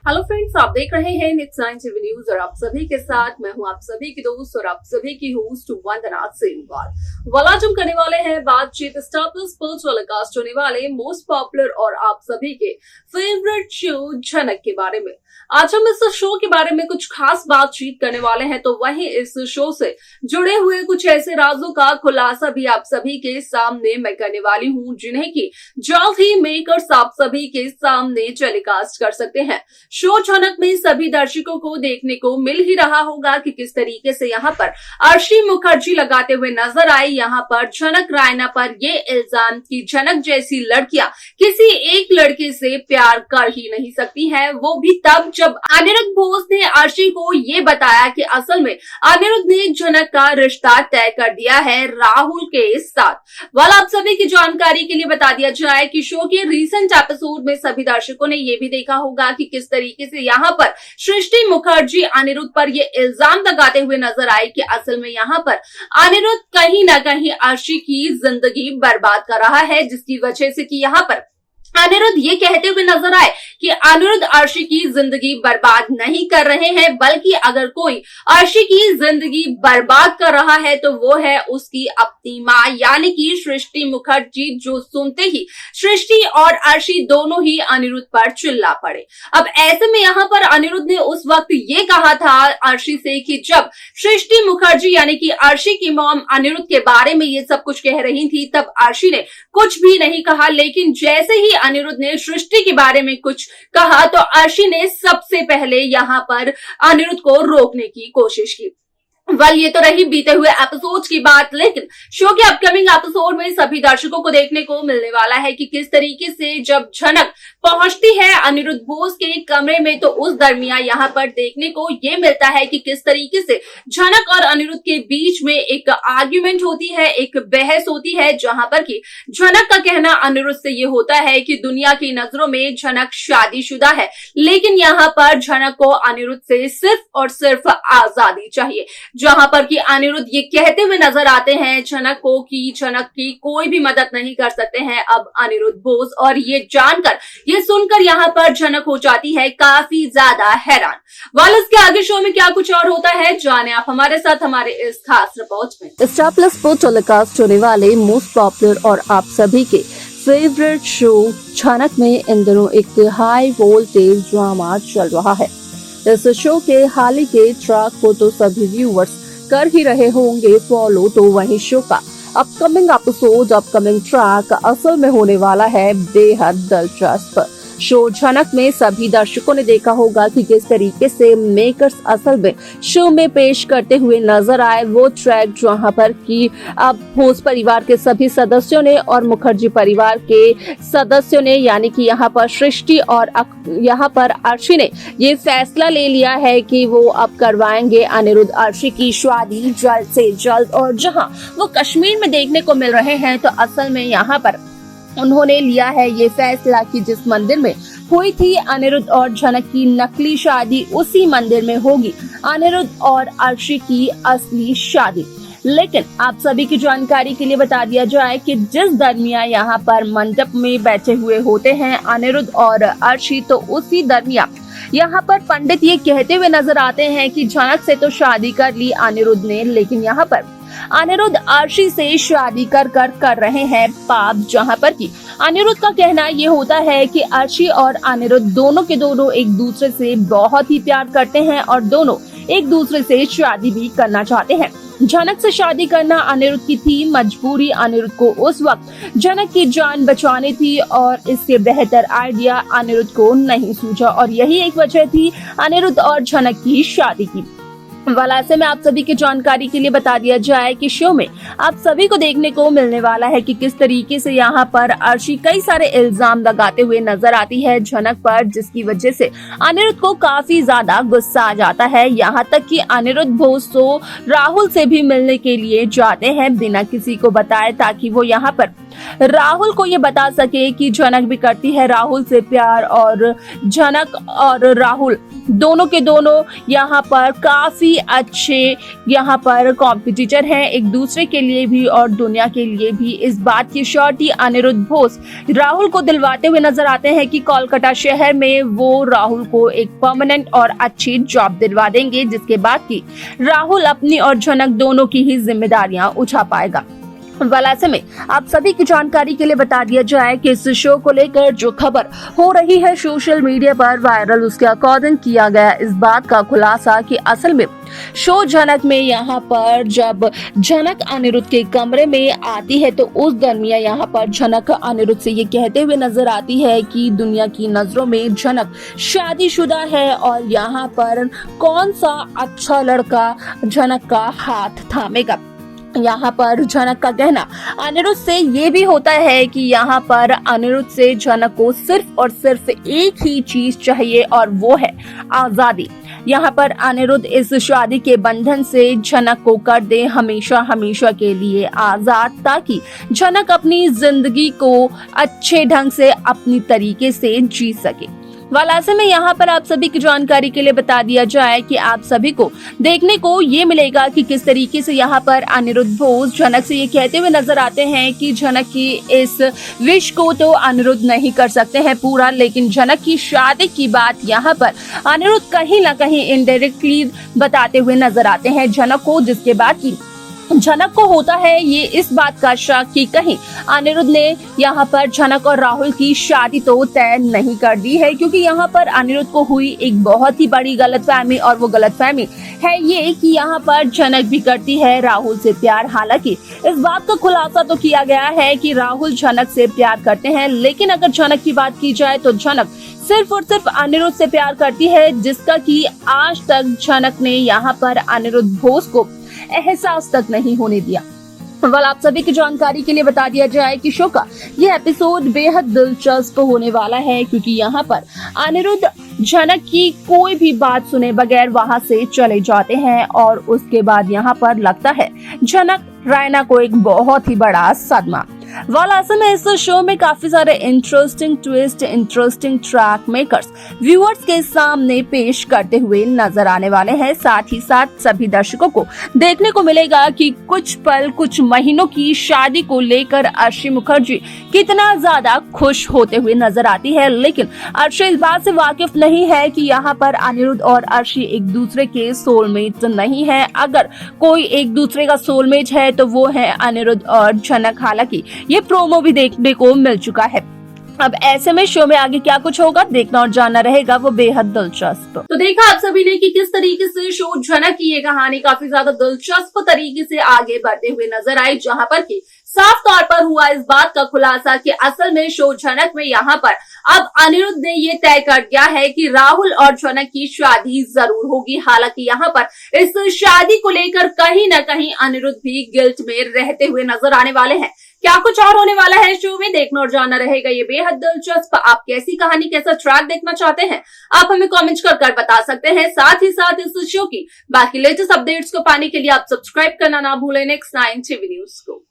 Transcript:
Hello friends, आप देख रहे हैं नेक्स्ट 9 टीवी न्यूज और आप सभी के साथ मैं हूं आप सभी की दोस्त और आप सभी की होस्ट वंदना सेनवाल। वाला हम करने वाले हैं बातचीत स्टार प्लस पर टेलीकास्ट होने वाले मोस्ट पॉपुलर और आप सभी के फेवरेट शो झनक के बारे में। आज हम इस शो के बारे में कुछ खास बातचीत करने वाले हैं, तो वहीं इस शो से जुड़े हुए कुछ ऐसे राजों का खुलासा भी आप सभी के सामने मैं करने वाली हूं, जिन्हें की जल्द ही मेकर्स आप सभी के सामने टेलीकास्ट कर सकते हैं। शो झनक में सभी दर्शकों को देखने को मिल ही रहा होगा कि किस तरीके से यहाँ पर अर्शी मुखर्जी लगाते हुए नजर आई यहाँ पर झनक रायना पर ये इल्जाम कि झनक जैसी लड़कियां किसी एक लड़के से प्यार कर ही नहीं सकती हैं, वो भी तब जब अनिरुद्ध बोस ने अर्शी को ये बताया कि असल में अनिरुद्ध ने झनक का रिश्ता तय कर दिया है राहुल के साथ। वाला आप सभी की जानकारी के लिए बता दिया जाए कि शो के रीसेंट एपिसोड में सभी दर्शकों ने ये भी देखा होगा कि किस तरीके से यहाँ पर सृष्टि मुखर्जी अनिरुद्ध पर ये इल्जाम लगाते हुए नजर आई कि असल में यहाँ पर अनिरुद्ध कहीं ना कहीं अर्शी की जिंदगी बर्बाद कर रहा है, जिसकी वजह से कि यहाँ पर अनिरुद्ध ये कहते हुए नजर आए कि अनिरुद्ध अर्शी की जिंदगी बर्बाद नहीं कर रहे हैं, बल्कि अगर कोई अर्शी की जिंदगी बर्बाद कर रहा है तो वो है उसकी अपनी माँ यानी कि सृष्टि मुखर्जी, जो सुनते ही सृष्टि और अर्शी दोनों ही अनिरुद्ध पर चिल्ला पड़े। अब ऐसे में यहाँ पर अनिरुद्ध ने उस वक्त ये कहा था अर्शी से कि जब सृष्टि मुखर्जी यानी कि अर्शी की मॉम अनिरुद्ध के बारे में ये सब कुछ कह रही थी, तब अर्शी ने कुछ भी नहीं कहा, लेकिन जैसे ही अनिरुद्ध ने सृष्टि के बारे में कुछ कहा तो अर्शी ने सबसे पहले यहाँ पर अनिरुद्ध को रोकने की कोशिश की। ये तो रही बीते हुए एपिसोड की बात, लेकिन शो के अपकमिंग एपिसोड में सभी दर्शकों को देखने को मिलने वाला है कि किस तरीके से जब झनक पहुंचती है अनिरुद्ध बोस के कमरे में, तो उस दरमियान यहाँ पर देखने को ये मिलता है कि किस तरीके से झनक और अनिरुद्ध के बीच में एक आर्ग्यूमेंट होती है, एक बहस होती है, जहां पर कि झनक का कहना अनिरुद्ध से ये होता है कि दुनिया की नजरों में झनक शादीशुदा है, लेकिन यहाँ पर झनक को अनिरुद्ध से सिर्फ और सिर्फ आजादी चाहिए। जहां पर कि अनिरुद्ध ये कहते हुए नजर आते हैं झनक को कि झनक की कोई भी मदद नहीं कर सकते हैं अब अनिरुद्ध बोस, और ये जानकर ये सुनकर यहाँ पर झनक हो जाती है काफी ज्यादा हैरान। वाल इसके आगे शो में क्या कुछ और होता है जाने आप हमारे साथ हमारे इस खास रिपोर्ट में। स्टार प्लस पर टेलीकास्ट होने वाले मोस्ट पॉपुलर और आप सभी के फेवरेट शो झनक में इन दिनों एक हाई वोल्टेज ड्रामा चल रहा है। इस शो के हाल ही के ट्रैक को तो सभी व्यूअर्स कर ही रहे होंगे फॉलो, तो वहीं शो का अपकमिंग एपिसोड अपकमिंग ट्रैक असल में होने वाला है बेहद दिलचस्प। शो झनक में सभी दर्शकों ने देखा होगा कि किस तरीके से मेकर्स असल में शो में पेश करते हुए नजर आए वो ट्रैक, जहां पर कि अब बोस परिवार के सभी सदस्यों ने और मुखर्जी परिवार के सदस्यों ने यानी कि यहाँ पर सृष्टि और यहाँ पर अर्शी ने ये फैसला ले लिया है कि वो अब करवाएंगे अनिरुद्ध अर्शी की शादी जल्द से जल्द। और जहाँ वो कश्मीर में देखने को मिल रहे हैं, तो असल में यहाँ पर उन्होंने लिया है ये फैसला कि जिस मंदिर में हुई थी अनिरुद्ध और झनक की नकली शादी, उसी मंदिर में होगी अनिरुद्ध और अर्शी की असली शादी। लेकिन आप सभी की जानकारी के लिए बता दिया जाए कि जिस दरमियान यहाँ पर मंडप में बैठे हुए होते हैं अनिरुद्ध और अर्शी, तो उसी दरमियान यहाँ पर पंडित ये कहते हुए नजर आते हैं कि झनक से तो शादी कर ली अनिरुद्ध ने, लेकिन यहाँ पर अनिरुद्ध अर्शी से शादी कर रहे हैं पाप। जहां पर कि अनिरुद्ध का कहना ये होता है कि अर्शी और अनिरुद्ध दोनों के दोनों एक दूसरे से बहुत ही प्यार करते हैं और दोनों एक दूसरे से शादी भी करना चाहते हैं। झनक से शादी करना अनिरुद्ध की थी मजबूरी, अनिरुद्ध को उस वक्त झनक की जान बचानी थी और इससे बेहतर आइडिया अनिरुद्ध को नहीं सूझा, और यही एक वजह थी अनिरुद्ध और झनक की शादी की। वाला ऐसे में आप सभी की जानकारी के लिए बता दिया जाए कि शो में आप सभी को देखने को मिलने वाला है कि किस तरीके से यहाँ पर अर्शी कई सारे इल्जाम लगाते हुए नजर आती है झनक पर, जिसकी वजह से अनिरुद्ध को काफी ज्यादा गुस्सा आ जाता है। यहाँ तक कि अनिरुद्ध बोस तो राहुल से भी मिलने के लिए जाते हैं बिना किसी को बताए, ताकि वो यहाँ पर राहुल को ये बता सके कि झनक भी करती है राहुल से प्यार, और झनक और राहुल दोनों के दोनों यहाँ पर काफी अच्छे यहाँ पर कॉम्पिटिटर हैं एक दूसरे के लिए भी और दुनिया के लिए भी। इस बात की श्योरिटी अनिरुद्ध बोस राहुल को दिलवाते हुए नजर आते हैं कि कोलकाता शहर में वो राहुल को एक परमानेंट और अच्छी जॉब दिलवा देंगे, जिसके बाद की राहुल अपनी और झनक दोनों की ही जिम्मेदारियां उठा पाएगा। ऐसे में आप सभी की जानकारी के लिए बता दिया जाए कि इस शो को लेकर जो खबर हो रही है सोशल मीडिया पर वायरल, उसके अकॉर्डिंग किया गया इस बात का खुलासा कि असल में शो झनक में यहाँ पर जब झनक अनिरुद्ध के कमरे में आती है तो उस दरमियान यहाँ पर झनक अनिरुद्ध से ये कहते हुए नजर आती है कि दुनिया की नजरों में झनक शादीशुदा है और यहाँ पर कौन सा अच्छा लड़का झनक का हाथ थामेगा। यहाँ पर झनक का कहना अनिरुद्ध से ये भी होता है कि यहाँ पर अनिरुद्ध से झनक को सिर्फ और सिर्फ एक ही चीज चाहिए और वो है आजादी। यहाँ पर अनिरुद्ध इस शादी के बंधन से झनक को कर दे हमेशा हमेशा के लिए आजाद, ताकि झनक अपनी जिंदगी को अच्छे ढंग से अपनी तरीके से जी सके। ऐसे में यहाँ पर आप सभी की जानकारी के लिए बता दिया जाए कि आप सभी को देखने को ये मिलेगा कि किस तरीके से यहाँ पर अनिरुद्ध बोस झनक से ये कहते हुए नजर आते हैं कि झनक की इस विश को तो अनिरुद्ध नहीं कर सकते हैं पूरा, लेकिन झनक की शादी की बात यहाँ पर अनिरुद्ध कहीं ना कहीं इनडायरेक्टली बताते हुए नजर आते हैं झनक को, जिसके बाद की झनक को होता है ये इस बात का शक कि कहीं अनिरुद्ध ने यहाँ पर झनक और राहुल की शादी तो तय नहीं कर दी है, क्योंकि यहाँ पर अनिरुद्ध को हुई एक बहुत ही बड़ी गलतफहमी और वो गलतफहमी है ये कि यहाँ पर झनक भी करती है राहुल से प्यार। हालांकि इस बात का खुलासा तो किया गया है कि राहुल झनक से प्यार करते हैं, लेकिन अगर झनक की बात की जाए तो झनक सिर्फ और सिर्फ अनिरुद्ध से प्यार करती है, जिसका कि आज तक झनक ने यहाँ पर अनिरुद्ध बोस को एहसास तक नहीं होने दिया। आप सभी की जानकारी के लिए बता दिया जाए कि शो का ये एपिसोड बेहद दिलचस्प होने वाला है, क्योंकि यहाँ पर अनिरुद्ध झनक की कोई भी बात सुने बगैर वहां से चले जाते हैं और उसके बाद यहाँ पर लगता है झनक रैना को एक बहुत ही बड़ा सदमा। ऐसे में इस शो में काफी सारे interesting twist, interesting track makers viewers के सामने पेश करते हुए नजर आने वाले हैं। साथ ही साथ सभी दर्शकों को देखने को मिलेगा कि कुछ पल कुछ महीनों की शादी को लेकर अर्शी मुखर्जी कितना ज्यादा खुश होते हुए नजर आती है, लेकिन अर्शी इस बात से वाकिफ नहीं है कि यहाँ पर अनिरुद्ध और अर्शी एक दूसरे के सोलमेट नहीं है। अगर कोई एक दूसरे का सोलमेट है तो वो है अनिरुद्ध और झनक। हालांकि ये प्रोमो भी देखने को मिल चुका है। अब ऐसे में शो में आगे क्या कुछ होगा देखना और जानना रहेगा वो बेहद दिलचस्प। तो देखा आप सभी ने कि किस तरीके से शो झनक की ये कहानी काफी ज्यादा दिलचस्प तरीके से आगे बढ़ते हुए नजर आई, जहां पर कि साफ तौर पर हुआ इस बात का खुलासा कि असल में शो झनक में यहाँ पर अब अनिरुद्ध ने ये तय कर दिया है कि राहुल और झनक की शादी जरूर होगी। हालांकि यहाँ पर इस शादी को लेकर कहीं न कहीं अनिरुद्ध भी गिल्ट में रहते हुए नजर आने वाले हैं। क्या कुछ और होने वाला है शो में देखना और जानना रहेगा ये बेहद दिलचस्प। आप कैसी कहानी, कैसा ट्रैक देखना चाहते हैं आप हमें कमेंट कर बता सकते हैं। साथ ही साथ इस शो की बाकी लेटेस्ट अपडेट्स को पाने के लिए आप सब्सक्राइब करना ना भूलें नेक्स्ट 9 टीवी न्यूज को।